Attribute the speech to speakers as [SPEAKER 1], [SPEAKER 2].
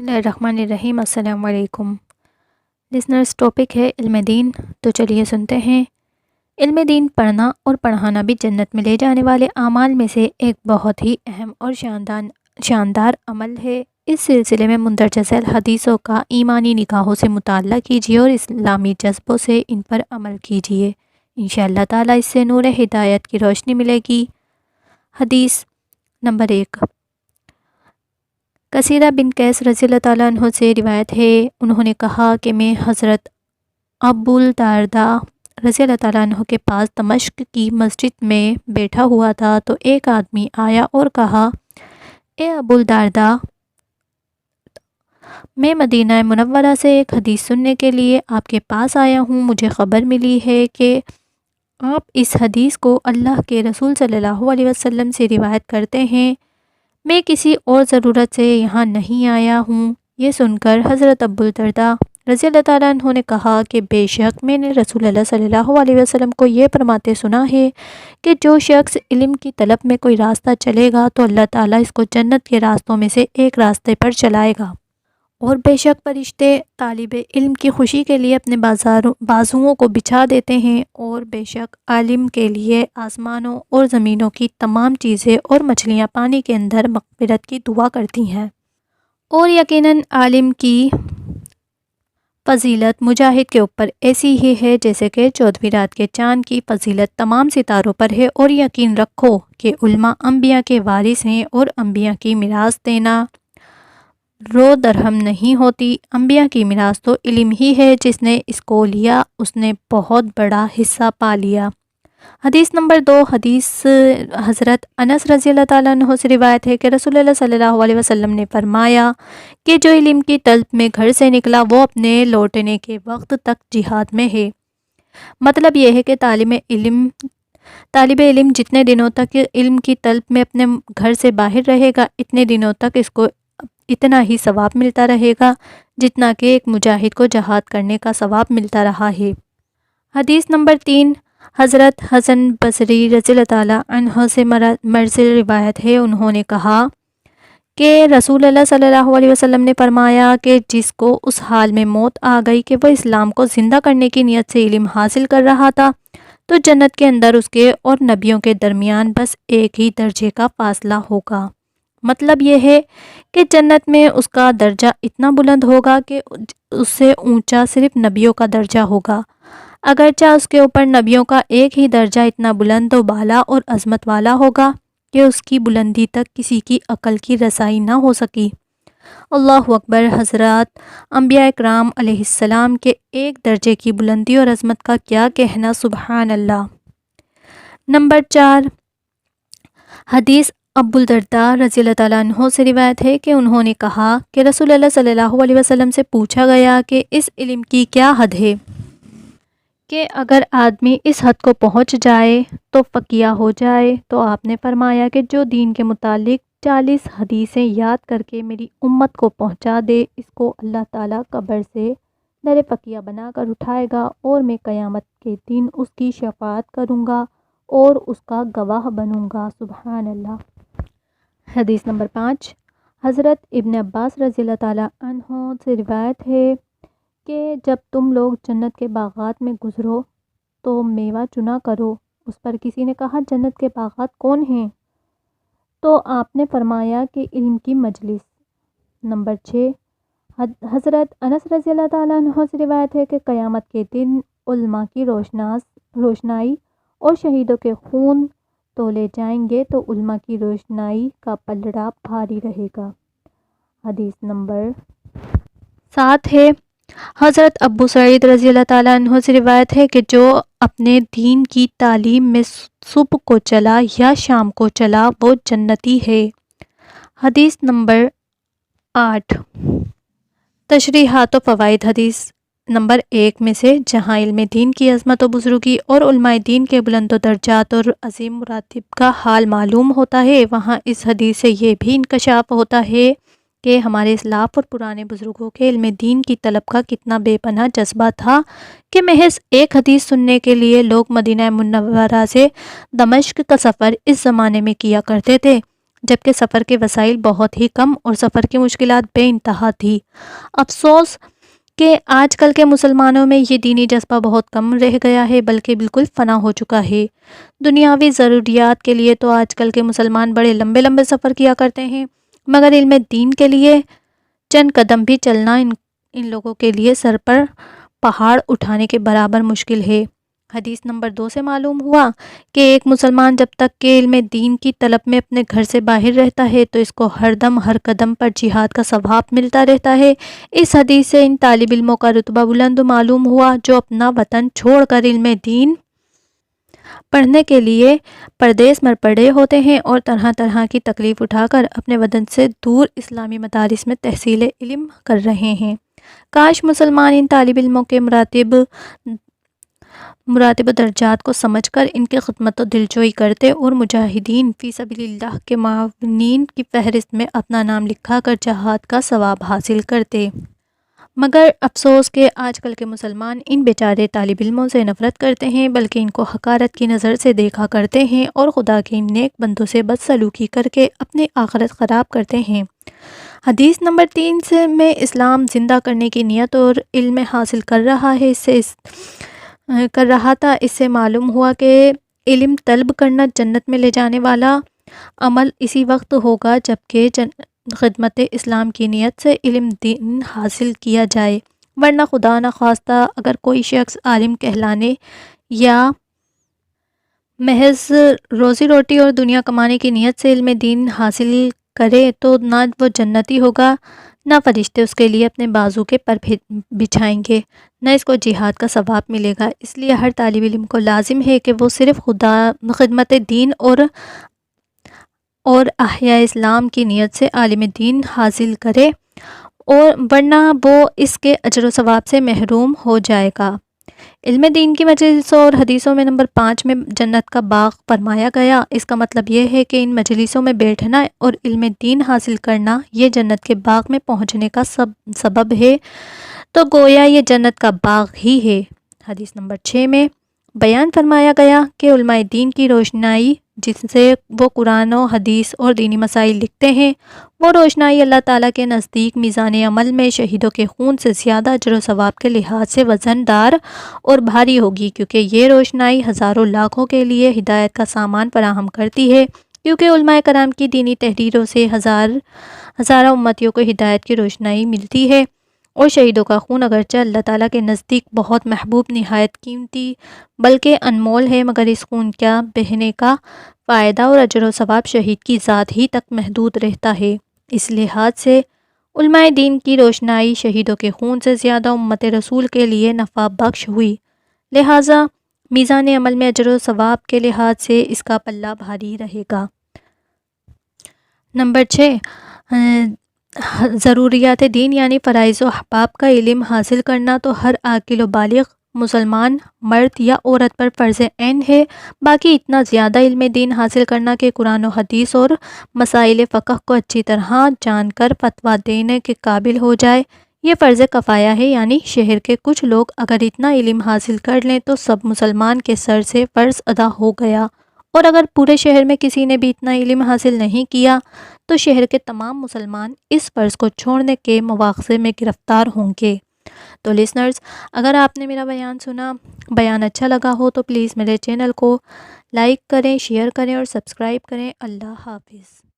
[SPEAKER 1] اللہ الرحمن الرحیم۔ السلام علیکم لسنرز، ٹاپک ہے علم دین۔ تو چلیے سنتے ہیں۔ علم دین پڑھنا اور پڑھانا بھی جنت میں لے جانے والے اعمال میں سے ایک بہت ہی اہم اور شاندار عمل ہے۔ اس سلسلے میں مندرجہ ذیل حدیثوں کا ایمانی نگاہوں سے مطالعہ کیجیے اور اسلامی جذبوں سے ان پر عمل کیجیے۔ انشاءاللہ تعالیٰ اس سے نور ہدایت کی روشنی ملے گی۔ حدیث نمبر 1، کثیرہ بن قیس رضی اللہ تعالیٰ عنہ سے روایت ہے، انہوں نے کہا کہ میں حضرت ابوالدرداء رضی اللہ تعالیٰ عنہ کے پاس دمشق کی مسجد میں بیٹھا ہوا تھا تو ایک آدمی آیا اور کہا، اے ابوالدرداء، میں مدینہ منورہ سے ایک حدیث سننے کے لیے آپ کے پاس آیا ہوں۔ مجھے خبر ملی ہے کہ آپ اس حدیث کو اللہ کے رسول صلی اللہ علیہ وسلم سے روایت کرتے ہیں۔ میں کسی اور ضرورت سے یہاں نہیں آیا ہوں۔ یہ سن کر حضرت ابوالدرداء رضی اللہ تعالیٰ عنہ نے کہا کہ بے شک میں نے رسول اللہ صلی اللہ علیہ وسلم کو یہ فرماتے سنا ہے کہ جو شخص علم کی طلب میں کوئی راستہ چلے گا تو اللہ تعالیٰ اس کو جنت کے راستوں میں سے ایک راستے پر چلائے گا، اور بے شک فرشتے طالب علم کی خوشی کے لیے اپنے بازوؤں کو بچھا دیتے ہیں، اور بے شک عالم کے لیے آسمانوں اور زمینوں کی تمام چیزیں اور مچھلیاں پانی کے اندر مغفرت کی دعا کرتی ہیں، اور یقیناً عالم کی فضیلت مجاہد کے اوپر ایسی ہی ہے جیسے کہ 14ویں رات کے چاند کی فضیلت تمام ستاروں پر ہے، اور یقین رکھو کہ علماء انبیاء کے وارث ہیں، اور انبیاء کی میراث دینا رو درہم نہیں ہوتی۔ انبیاء کی میراث تو علم ہی ہے، جس نے اس کو لیا اس نے بہت بڑا حصہ پا لیا۔ حدیث نمبر 2، حدیث حضرت انس رضی اللہ تعالیٰ عنہ سے روایت ہے کہ رسول اللہ صلی اللہ علیہ وسلم نے فرمایا کہ جو علم کی طلب میں گھر سے نکلا وہ اپنے لوٹنے کے وقت تک جہاد میں ہے۔ مطلب یہ ہے کہ طالب علم جتنے دنوں تک علم کی طلب میں اپنے گھر سے باہر رہے گا اتنے دنوں تک اس کو اتنا ہی ثواب ملتا رہے گا جتنا کہ ایک مجاہد کو جہاد کرنے کا ثواب ملتا رہا ہے۔ حدیث نمبر 3، حضرت حسن بصری رضی اللہ تعالیٰ عنہ سے مرسل روایت ہے، انہوں نے کہا کہ رسول اللہ صلی اللہ علیہ وسلم نے فرمایا کہ جس کو اس حال میں موت آ گئی کہ وہ اسلام کو زندہ کرنے کی نیت سے علم حاصل کر رہا تھا تو جنت کے اندر اس کے اور نبیوں کے درمیان بس ایک ہی درجے کا فاصلہ ہوگا۔ مطلب یہ ہے کہ جنت میں اس کا درجہ اتنا بلند ہوگا کہ اس سے اونچا صرف نبیوں کا درجہ ہوگا، اگرچہ اس کے اوپر نبیوں کا ایک ہی درجہ اتنا بلند و بالا اور عظمت والا ہوگا کہ اس کی بلندی تک کسی کی عقل کی رسائی نہ ہو سکی۔ اللہ اکبر۔ حضرات انبیاء اکرام علیہ السلام کے ایک درجے کی بلندی اور عظمت کا کیا کہنا، سبحان اللہ۔ نمبر 4، حدیث ابوالدرداء رضی اللہ تعالیٰ عنہ سے روایت ہے کہ انہوں نے کہا کہ رسول اللہ صلی اللہ علیہ وسلم سے پوچھا گیا کہ اس علم کی کیا حد ہے کہ اگر آدمی اس حد کو پہنچ جائے تو فقیہ ہو جائے؟ تو آپ نے فرمایا کہ جو دین کے متعلق 40 حدیثیں یاد کر کے میری امت کو پہنچا دے اس کو اللہ تعالیٰ قبر سے در فقیہ بنا کر اٹھائے گا، اور میں قیامت کے دن اس کی شفاعت کروں گا اور اس کا گواہ بنوں گا، سبحان اللہ۔ حدیث نمبر 5، حضرت ابن عباس رضی اللہ تعالیٰ عنہ سے روایت ہے کہ جب تم لوگ جنت کے باغات میں گزرو تو میوہ چنا کرو۔ اس پر کسی نے کہا، جنت کے باغات کون ہیں؟ تو آپ نے فرمایا کہ علم کی مجلس۔ نمبر 6، حضرت انس رضی اللہ تعالیٰ عنہ سے روایت ہے کہ قیامت کے دن علماء کی روشنائی اور شہیدوں کے خون تولے جائیں گے تو علماء کی روشنائی کا پلڑا بھاری رہے گا۔ حدیث نمبر 7 ہے، حضرت ابو سعید رضی اللہ تعالیٰ عنہ سے روایت ہے کہ جو اپنے دین کی تعلیم میں صبح کو چلا یا شام کو چلا وہ جنتی ہے۔ حدیث نمبر 8، تشریحات و فوائد۔ حدیث نمبر 1 میں سے جہاں علم دین کی عظمت و بزرگی اور علماء دین کے بلند و درجات اور عظیم مراتب کا حال معلوم ہوتا ہے، وہاں اس حدیث سے یہ بھی انکشاف ہوتا ہے کہ ہمارے اسلاف اور پرانے بزرگوں کے علم دین کی طلب کا کتنا بے پناہ جذبہ تھا کہ محض ایک حدیث سننے کے لیے لوگ مدینہ منورہ سے دمشق کا سفر اس زمانے میں کیا کرتے تھے، جبکہ سفر کے وسائل بہت ہی کم اور سفر کی مشکلات بے انتہا تھی۔ افسوس کہ آج کل کے مسلمانوں میں یہ دینی جذبہ بہت کم رہ گیا ہے، بلکہ بالکل فنا ہو چکا ہے۔ دنیاوی ضروریات کے لیے تو آج کل کے مسلمان بڑے لمبے لمبے سفر کیا کرتے ہیں، مگر علم دین کے لیے چند قدم بھی چلنا ان لوگوں کے لیے سر پر پہاڑ اٹھانے کے برابر مشکل ہے۔ حدیث نمبر 2 سے معلوم ہوا کہ ایک مسلمان جب تک کہ علم دین کی طلب میں اپنے گھر سے باہر رہتا ہے تو اس کو ہر دم ہر قدم پر جہاد کا ثواب ملتا رہتا ہے۔ اس حدیث سے ان طالب علموں کا رتبہ بلند معلوم ہوا جو اپنا وطن چھوڑ کر علم دین پڑھنے کے لیے پردیس میں پڑے ہوتے ہیں اور طرح طرح کی تکلیف اٹھا کر اپنے وطن سے دور اسلامی مدارس میں تحصیل علم کر رہے ہیں۔ کاش مسلمان ان طالب علموں کے مراتب و درجات کو سمجھ کر ان کی خدمت و دلجوئی کرتے اور مجاہدین فی سبیل اللہ کے معاونین کی فہرست میں اپنا نام لکھا کر جہاد کا ثواب حاصل کرتے۔ مگر افسوس کہ آج کل کے مسلمان ان بیچارے طالب علموں سے نفرت کرتے ہیں، بلکہ ان کو حقارت کی نظر سے دیکھا کرتے ہیں اور خدا کے ان نیک بندوں سے بدسلوکی کر کے اپنی آخرت خراب کرتے ہیں۔ حدیث نمبر 3 سے میں اسلام زندہ کرنے کی نیت اور علم حاصل کر رہا تھا، اس سے معلوم ہوا کہ علم طلب کرنا جنت میں لے جانے والا عمل اسی وقت ہوگا جبکہ خدمت اسلام کی نیت سے علم دین حاصل کیا جائے، ورنہ خدا نخواستہ اگر کوئی شخص عالم کہلانے یا محض روزی روٹی اور دنیا کمانے کی نیت سے علم دین حاصل کرے تو نہ وہ جنتی ہوگا، نہ فرشتے اس کے لیے اپنے بازو کے پر بچھائیں گے، نہ اس کو جہاد کا ثواب ملے گا۔ اس لیے ہر طالب علم کو لازم ہے کہ وہ صرف خدمت دین اور احیاء اسلام کی نیت سے عالم دین حاصل کرے، اور ورنہ وہ اس کے اجر و ثواب سے محروم ہو جائے گا۔ علم دین کی مجلسوں اور حدیثوں میں نمبر 5 میں جنت کا باغ فرمایا گیا۔ اس کا مطلب یہ ہے کہ ان مجلسوں میں بیٹھنا اور علم دین حاصل کرنا یہ جنت کے باغ میں پہنچنے کا سبب ہے، تو گویا یہ جنت کا باغ ہی ہے۔ حدیث نمبر 6 میں بیان فرمایا گیا کہ علماء دین کی روشنائی جس سے وہ قرآن و حدیث اور دینی مسائل لکھتے ہیں، وہ روشنائی اللہ تعالیٰ کے نزدیک میزان عمل میں شہیدوں کے خون سے زیادہ اجر و ثواب کے لحاظ سے وزن دار اور بھاری ہوگی، کیونکہ یہ روشنائی ہزاروں لاکھوں کے لیے ہدایت کا سامان فراہم کرتی ہے، کیونکہ علماء کرام کی دینی تحریروں سے ہزارہ امتیوں کو ہدایت کی روشنائی ملتی ہے، اور شہیدوں کا خون اگرچہ اللہ تعالیٰ کے نزدیک بہت محبوب، نہایت قیمتی بلکہ انمول ہے، مگر اس خون کا بہنے کا فائدہ اور اجر و ثواب شہید کی ذات ہی تک محدود رہتا ہے۔ اس لحاظ سے علماء دین کی روشنائی شہیدوں کے خون سے زیادہ امت رسول کے لیے نفع بخش ہوئی، لہٰذا میزان عمل میں اجر و ثواب کے لحاظ سے اس کا پلہ بھاری رہے گا۔ نمبر 6 ضروریات دین یعنی فرائض و احکام کا علم حاصل کرنا تو ہر عاقل و بالغ مسلمان مرد یا عورت پر فرض عین ہے۔ باقی اتنا زیادہ علم دین حاصل کرنا کہ قرآن و حدیث اور مسائل فقہ کو اچھی طرح جان کر فتویٰ دینے کے قابل ہو جائے، یہ فرض کفایہ ہے، یعنی شہر کے کچھ لوگ اگر اتنا علم حاصل کر لیں تو سب مسلمان کے سر سے فرض ادا ہو گیا، اور اگر پورے شہر میں کسی نے بھی اتنا علم حاصل نہیں کیا تو شہر کے تمام مسلمان اس فرض کو چھوڑنے کے مواخذے میں گرفتار ہوں گے۔ تو لسنرز، اگر آپ نے میرا بیان اچھا لگا ہو تو پلیز میرے چینل کو لائک کریں، شیئر کریں اور سبسکرائب کریں۔ اللہ حافظ۔